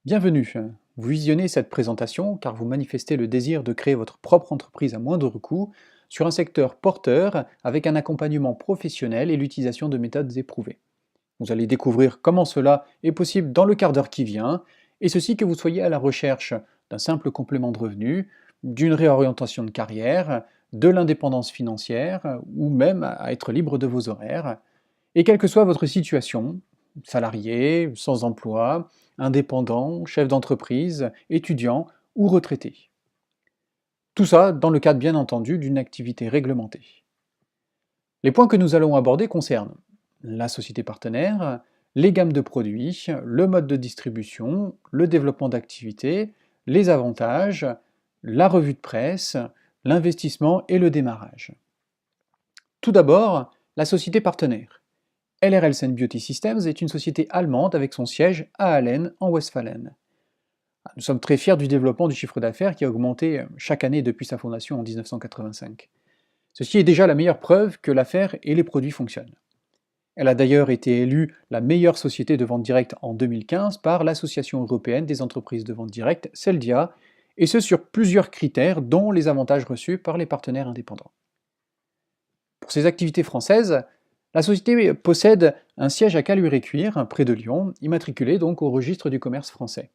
Bienvenue. Vous visionnez cette présentation car vous manifestez le désir de créer votre propre entreprise à moindre coût sur un secteur porteur avec un accompagnement professionnel et l'utilisation de méthodes éprouvées. Vous allez découvrir comment cela est possible dans le quart d'heure qui vient, et ceci que vous soyez à la recherche d'un simple complément de revenu, d'une réorientation de carrière, de l'indépendance financière ou même à être libre de vos horaires. Et quelle que soit votre situation, salarié, sans emploi, indépendant, chef d'entreprise, étudiant ou retraité. Tout ça dans le cadre bien entendu d'une activité réglementée. Les points que nous allons aborder concernent la société partenaire, les gammes de produits, le mode de distribution, le développement d'activités, les avantages, la revue de presse, l'investissement et le démarrage. Tout d'abord, la société partenaire. LRLSN Beauty Systems est une société allemande avec son siège à Hallen, en Westphalen. Nous sommes très fiers du développement du chiffre d'affaires qui a augmenté chaque année depuis sa fondation en 1985. Ceci est déjà la meilleure preuve que l'affaire et les produits fonctionnent. Elle a d'ailleurs été élue la meilleure société de vente directe en 2015 par l'Association européenne des entreprises de vente directe, CELDIA, et ce sur plusieurs critères dont les avantages reçus par les partenaires indépendants. Pour ses activités françaises, la société possède un siège à Caluire-et-Cuire, près de Lyon, immatriculé donc au registre du commerce français.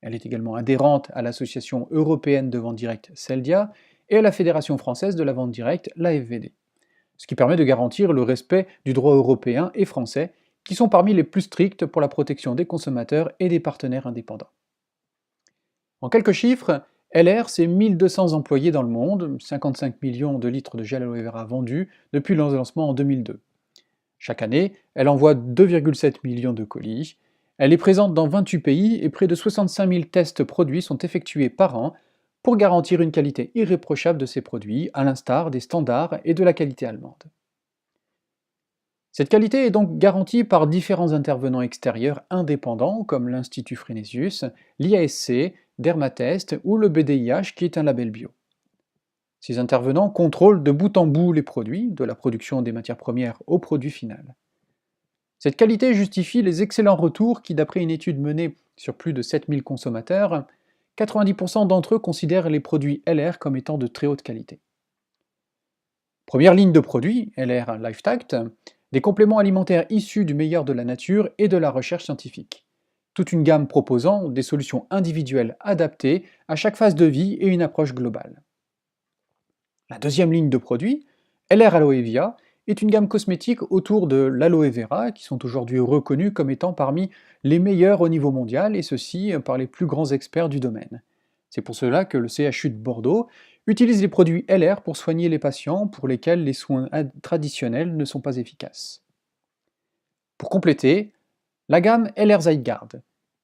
Elle est également adhérente à l'Association européenne de vente directe CELDIA et à la Fédération française de la vente directe, l'AFVD, ce qui permet de garantir le respect du droit européen et français, qui sont parmi les plus stricts pour la protection des consommateurs et des partenaires indépendants. En quelques chiffres, LR, c'est 1200 employés dans le monde, 55 millions de litres de gel aloe vera vendus depuis le lancement en 2002. Chaque année, elle envoie 2,7 millions de colis. Elle est présente dans 28 pays et près de 65 000 tests produits sont effectués par an pour garantir une qualité irréprochable de ces produits, à l'instar des standards et de la qualité allemande. Cette qualité est donc garantie par différents intervenants extérieurs indépendants comme l'Institut Fresenius, l'IASC, Dermatest ou le BDIH qui est un label bio. Ces intervenants contrôlent de bout en bout les produits, de la production des matières premières au produit final. Cette qualité justifie les excellents retours qui, d'après une étude menée sur plus de 7000 consommateurs, 90% d'entre eux considèrent les produits LR comme étant de très haute qualité. Première ligne de produits, LR LifeTact, des compléments alimentaires issus du meilleur de la nature et de la recherche scientifique. Toute une gamme proposant des solutions individuelles adaptées à chaque phase de vie et une approche globale. La deuxième ligne de produits, LR Aloe Via, est une gamme cosmétique autour de l'aloe vera, qui sont aujourd'hui reconnus comme étant parmi les meilleurs au niveau mondial, et ceci par les plus grands experts du domaine. C'est pour cela que le CHU de Bordeaux utilise les produits LR pour soigner les patients pour lesquels les soins traditionnels ne sont pas efficaces. Pour compléter, la gamme LR Zeitguard,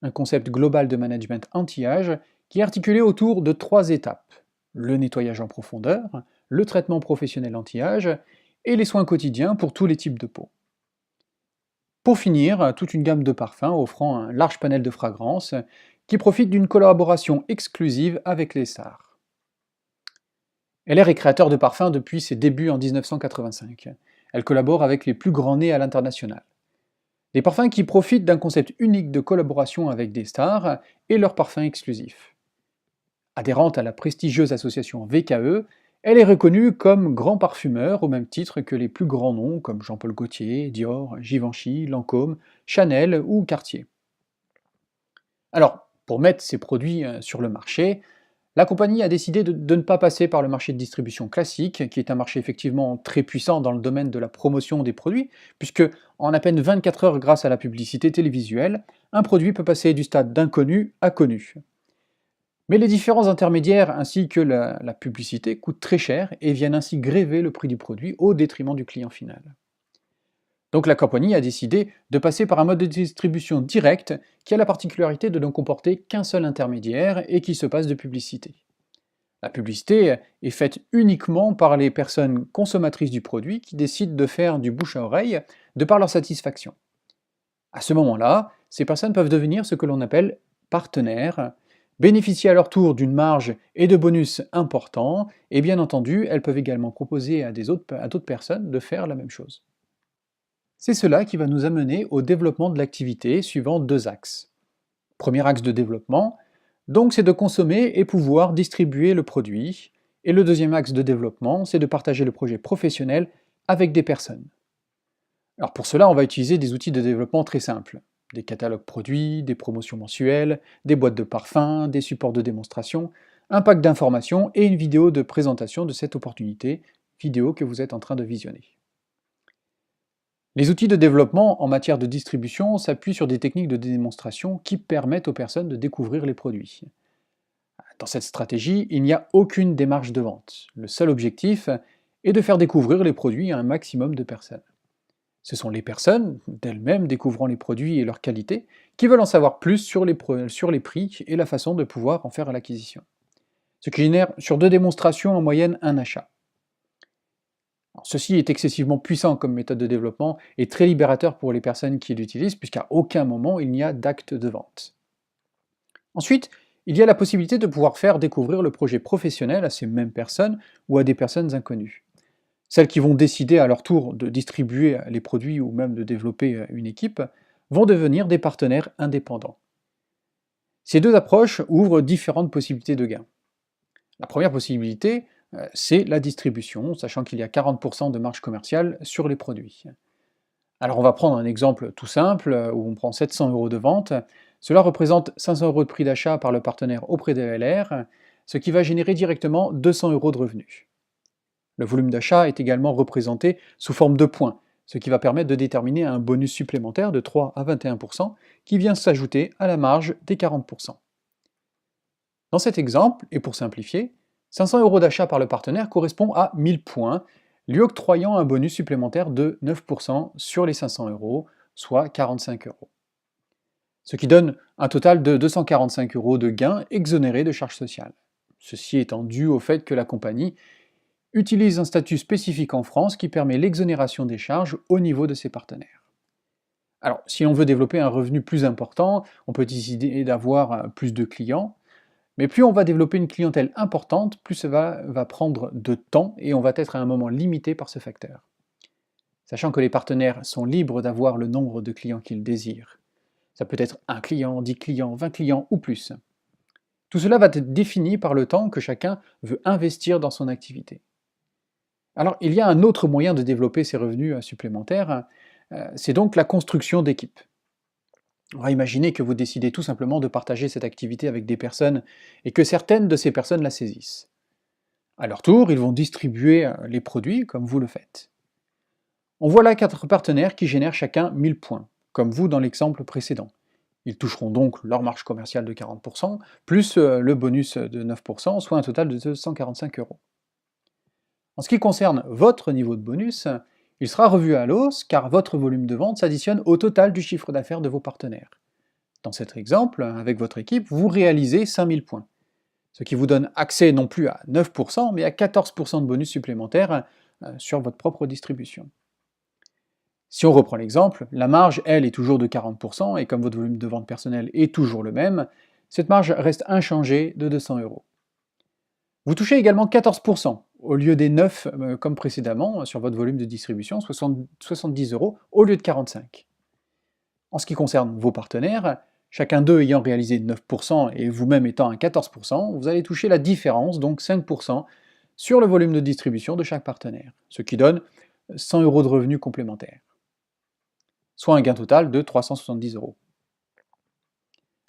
un concept global de management anti-âge qui est articulé autour de 3 étapes: le nettoyage en profondeur, le traitement professionnel anti-âge et les soins quotidiens pour tous les types de peau. Pour finir, toute une gamme de parfums offrant un large panel de fragrances qui profite d'une collaboration exclusive avec les stars. LR est créateur de parfums depuis ses débuts en 1985. Elle collabore avec les plus grands nez à l'international. Des parfums qui profitent d'un concept unique de collaboration avec des stars et leurs parfums exclusifs. Adhérente à la prestigieuse association VKE, elle est reconnue comme grand parfumeur au même titre que les plus grands noms comme Jean-Paul Gaultier, Dior, Givenchy, Lancôme, Chanel ou Cartier. Alors, pour mettre ces produits sur le marché, la compagnie a décidé de ne pas passer par le marché de distribution classique, qui est un marché effectivement très puissant dans le domaine de la promotion des produits, puisque en à peine 24 heures grâce à la publicité télévisuelle, un produit peut passer du stade d'inconnu à connu. Mais les différents intermédiaires ainsi que la publicité coûtent très cher et viennent ainsi gréver le prix du produit au détriment du client final. Donc la compagnie a décidé de passer par un mode de distribution direct qui a la particularité de ne comporter qu'un seul intermédiaire et qui se passe de publicité. La publicité est faite uniquement par les personnes consommatrices du produit qui décident de faire du bouche à oreille de par leur satisfaction. À ce moment-là, ces personnes peuvent devenir ce que l'on appelle partenaires, bénéficier à leur tour d'une marge et de bonus importants, et bien entendu, elles peuvent également proposer à d'autres personnes de faire la même chose. C'est cela qui va nous amener au développement de l'activité suivant 2 axes. Premier axe de développement, donc c'est de consommer et pouvoir distribuer le produit. Et le deuxième axe de développement, c'est de partager le projet professionnel avec des personnes. Alors pour cela, on va utiliser des outils de développement très simples. Des catalogues produits, des promotions mensuelles, des boîtes de parfums, des supports de démonstration, un pack d'informations et une vidéo de présentation de cette opportunité, vidéo que vous êtes en train de visionner. Les outils de développement en matière de distribution s'appuient sur des techniques de démonstration qui permettent aux personnes de découvrir les produits. Dans cette stratégie, il n'y a aucune démarche de vente. Le seul objectif est de faire découvrir les produits à un maximum de personnes. Ce sont les personnes, d'elles-mêmes découvrant les produits et leur qualité, qui veulent en savoir plus sur les prix et la façon de pouvoir en faire l'acquisition. Ce qui génère sur 2 démonstrations en moyenne un achat. Alors, ceci est excessivement puissant comme méthode de développement et très libérateur pour les personnes qui l'utilisent puisqu'à aucun moment il n'y a d'acte de vente. Ensuite, il y a la possibilité de pouvoir faire découvrir le projet professionnel à ces mêmes personnes ou à des personnes inconnues. Celles qui vont décider à leur tour de distribuer les produits ou même de développer une équipe vont devenir des partenaires indépendants. Ces deux approches ouvrent différentes possibilités de gains. La première possibilité, c'est la distribution, sachant qu'il y a 40% de marge commerciale sur les produits. Alors on va prendre un exemple tout simple, où on prend 700 € de vente. Cela représente 500 € de prix d'achat par le partenaire auprès de LR, ce qui va générer directement 200 € de revenus. Le volume d'achat est également représenté sous forme de points, ce qui va permettre de déterminer un bonus supplémentaire de 3 à 21% qui vient s'ajouter à la marge des 40%. Dans cet exemple, et pour simplifier, 500 € d'achat par le partenaire correspond à 1000 points, lui octroyant un bonus supplémentaire de 9% sur les 500 €, soit 45 €. Ce qui donne un total de 245 € de gains exonérés de charges sociales. Ceci étant dû au fait que la compagnie utilise un statut spécifique en France qui permet l'exonération des charges au niveau de ses partenaires. Alors, si on veut développer un revenu plus important, on peut décider d'avoir plus de clients, mais plus on va développer une clientèle importante, plus cela va prendre de temps et on va être à un moment limité par ce facteur. Sachant que les partenaires sont libres d'avoir le nombre de clients qu'ils désirent. Ça peut être 1 client, 10 clients, 20 clients ou plus. Tout cela va être défini par le temps que chacun veut investir dans son activité. Alors, il y a un autre moyen de développer ces revenus supplémentaires, c'est donc la construction d'équipes. On va imaginer que vous décidez tout simplement de partager cette activité avec des personnes et que certaines de ces personnes la saisissent. À leur tour, ils vont distribuer les produits comme vous le faites. On voit là 4 partenaires qui génèrent chacun 1000 points, comme vous dans l'exemple précédent. Ils toucheront donc leur marge commerciale de 40%, plus le bonus de 9%, soit un total de 245 €. En ce qui concerne votre niveau de bonus, il sera revu à l'hausse car votre volume de vente s'additionne au total du chiffre d'affaires de vos partenaires. Dans cet exemple, avec votre équipe, vous réalisez 5000 points, ce qui vous donne accès non plus à 9%, mais à 14% de bonus supplémentaires sur votre propre distribution. Si on reprend l'exemple, la marge, elle, est toujours de 40%, et comme votre volume de vente personnel est toujours le même, cette marge reste inchangée de 200 €. Vous touchez également 14%, au lieu des 9 comme précédemment, sur votre volume de distribution, 70 € au lieu de 45. En ce qui concerne vos partenaires, chacun d'eux ayant réalisé 9% et vous-même étant à 14%, vous allez toucher la différence, donc 5%, sur le volume de distribution de chaque partenaire, ce qui donne 100 € de revenus complémentaires, soit un gain total de 370 €.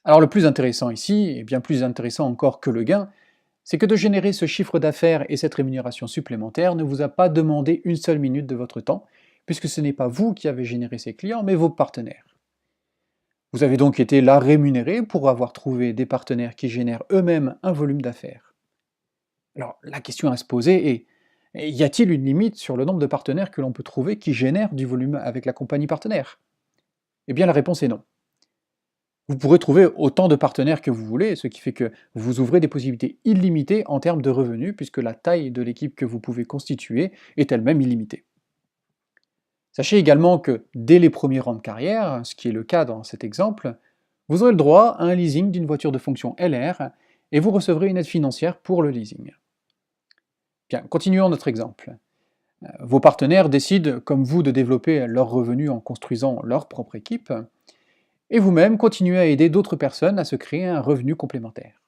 Alors le plus intéressant ici, et bien plus intéressant encore que le gain, c'est que de générer ce chiffre d'affaires et cette rémunération supplémentaire ne vous a pas demandé une seule minute de votre temps, puisque ce n'est pas vous qui avez généré ces clients, mais vos partenaires. Vous avez donc été là rémunéré pour avoir trouvé des partenaires qui génèrent eux-mêmes un volume d'affaires. Alors la question à se poser est, y a-t-il une limite sur le nombre de partenaires que l'on peut trouver qui génèrent du volume avec la compagnie partenaire? Eh bien la réponse est non. Vous pourrez trouver autant de partenaires que vous voulez, ce qui fait que vous ouvrez des possibilités illimitées en termes de revenus, puisque la taille de l'équipe que vous pouvez constituer est elle-même illimitée. Sachez également que dès les premiers rangs de carrière, ce qui est le cas dans cet exemple, vous aurez le droit à un leasing d'une voiture de fonction LR et vous recevrez une aide financière pour le leasing. Bien, continuons notre exemple. Vos partenaires décident, comme vous, de développer leurs revenus en construisant leur propre équipe, et vous-même continuez à aider d'autres personnes à se créer un revenu complémentaire.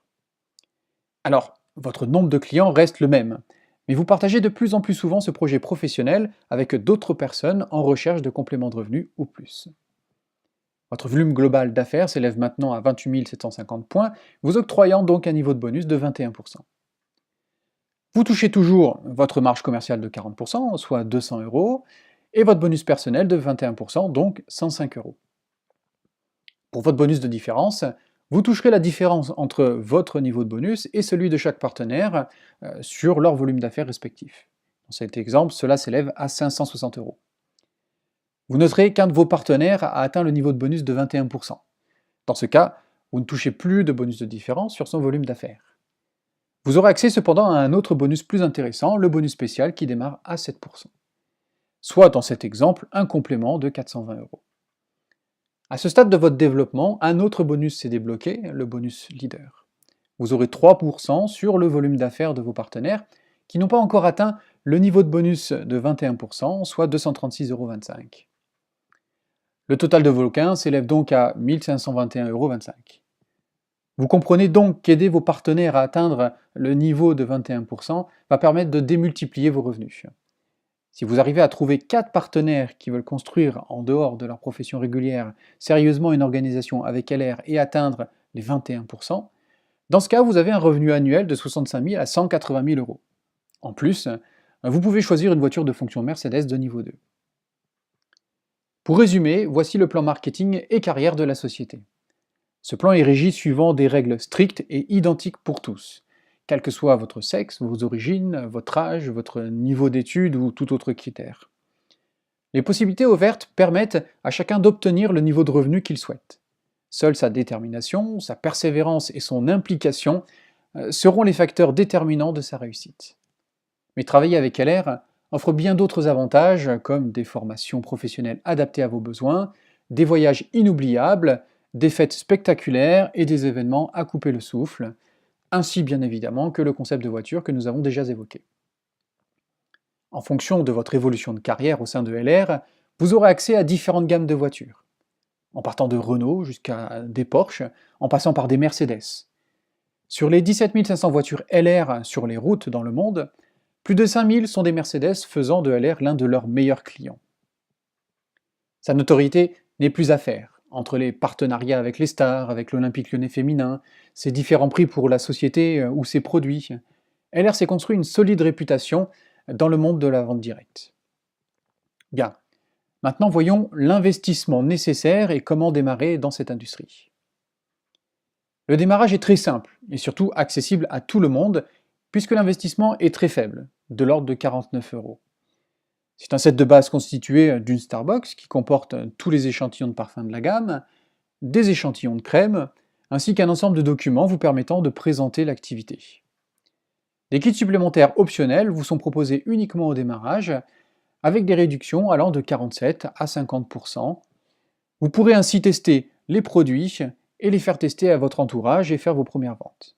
Alors, votre nombre de clients reste le même, mais vous partagez de plus en plus souvent ce projet professionnel avec d'autres personnes en recherche de compléments de revenus ou plus. Votre volume global d'affaires s'élève maintenant à 28 750 points, vous octroyant donc un niveau de bonus de 21%. Vous touchez toujours votre marge commerciale de 40%, soit 200 euros, et votre bonus personnel de 21%, donc 105 euros. Pour votre bonus de différence, vous toucherez la différence entre votre niveau de bonus et celui de chaque partenaire sur leur volume d'affaires respectif. Dans cet exemple, cela s'élève à 560 euros. Vous noterez qu'un de vos partenaires a atteint le niveau de bonus de 21%. Dans ce cas, vous ne touchez plus de bonus de différence sur son volume d'affaires. Vous aurez accès cependant à un autre bonus plus intéressant, le bonus spécial qui démarre à 7%. Soit dans cet exemple, un complément de 420 euros. À ce stade de votre développement, un autre bonus s'est débloqué, le bonus leader. Vous aurez 3% sur le volume d'affaires de vos partenaires qui n'ont pas encore atteint le niveau de bonus de 21%, soit 236,25 euros. Le total de vos gains s'élève donc à 1521,25 euros. Vous comprenez donc qu'aider vos partenaires à atteindre le niveau de 21% va permettre de démultiplier vos revenus. Si vous arrivez à trouver 4 partenaires qui veulent construire en dehors de leur profession régulière sérieusement une organisation avec LR et atteindre les 21%, dans ce cas vous avez un revenu annuel de 65 000 à 180 000 euros. En plus, vous pouvez choisir une voiture de fonction Mercedes de niveau 2. Pour résumer, voici le plan marketing et carrière de la société. Ce plan est régi suivant des règles strictes et identiques pour tous, quel que soit votre sexe, vos origines, votre âge, votre niveau d'études ou tout autre critère. Les possibilités ouvertes permettent à chacun d'obtenir le niveau de revenu qu'il souhaite. Seule sa détermination, sa persévérance et son implication seront les facteurs déterminants de sa réussite. Mais travailler avec LR offre bien d'autres avantages, comme des formations professionnelles adaptées à vos besoins, des voyages inoubliables, des fêtes spectaculaires et des événements à couper le souffle, ainsi bien évidemment que le concept de voiture que nous avons déjà évoqué. En fonction de votre évolution de carrière au sein de LR, vous aurez accès à différentes gammes de voitures, en partant de Renault jusqu'à des Porsche, en passant par des Mercedes. Sur les 17 500 voitures LR sur les routes dans le monde, plus de 5000 sont des Mercedes faisant de LR l'un de leurs meilleurs clients. Sa notoriété n'est plus à faire, entre les partenariats avec les stars, avec l'Olympique Lyonnais féminin, ses différents prix pour la société ou ses produits. LR s'est construit une solide réputation dans le monde de la vente directe. Bien, maintenant voyons l'investissement nécessaire et comment démarrer dans cette industrie. Le démarrage est très simple et surtout accessible à tout le monde puisque l'investissement est très faible, de l'ordre de 49 euros. C'est un set de base constitué d'une Starbucks qui comporte tous les échantillons de parfums de la gamme, des échantillons de crème, ainsi qu'un ensemble de documents vous permettant de présenter l'activité. Des kits supplémentaires optionnels vous sont proposés uniquement au démarrage, avec des réductions allant de 47 à 50%. Vous pourrez ainsi tester les produits et les faire tester à votre entourage et faire vos premières ventes.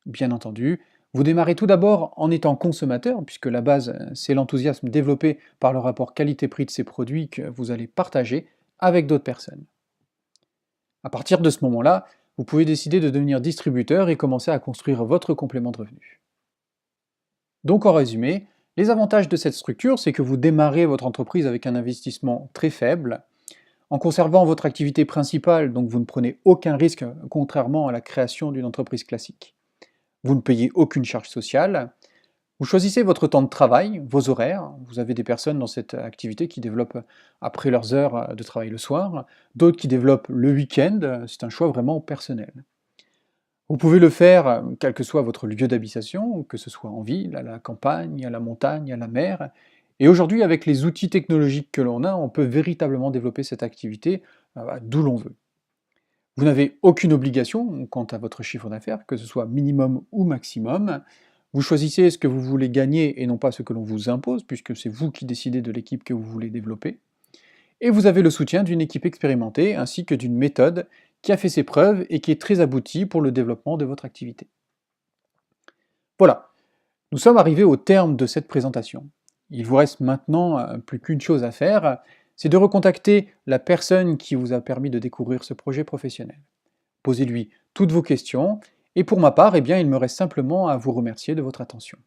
Bien entendu, vous démarrez tout d'abord en étant consommateur, puisque la base, c'est l'enthousiasme développé par le rapport qualité-prix de ces produits que vous allez partager avec d'autres personnes. À partir de ce moment-là, vous pouvez décider de devenir distributeur et commencer à construire votre complément de revenu. Donc en résumé, les avantages de cette structure, c'est que vous démarrez votre entreprise avec un investissement très faible, en conservant votre activité principale, donc vous ne prenez aucun risque, contrairement à la création d'une entreprise classique. Vous ne payez aucune charge sociale, vous choisissez votre temps de travail, vos horaires, vous avez des personnes dans cette activité qui développent après leurs heures de travail le soir, d'autres qui développent le week-end, c'est un choix vraiment personnel. Vous pouvez le faire quel que soit votre lieu d'habitation, que ce soit en ville, à la campagne, à la montagne, à la mer, et aujourd'hui avec les outils technologiques que l'on a, on peut véritablement développer cette activité d'où l'on veut. Vous n'avez aucune obligation quant à votre chiffre d'affaires, que ce soit minimum ou maximum. Vous choisissez ce que vous voulez gagner et non pas ce que l'on vous impose, puisque c'est vous qui décidez de l'équipe que vous voulez développer. Et vous avez le soutien d'une équipe expérimentée ainsi que d'une méthode qui a fait ses preuves et qui est très aboutie pour le développement de votre activité. Voilà, nous sommes arrivés au terme de cette présentation. Il vous reste maintenant plus qu'une chose à faire, c'est de recontacter la personne qui vous a permis de découvrir ce projet professionnel. Posez-lui toutes vos questions, et pour ma part, eh bien, il me reste simplement à vous remercier de votre attention.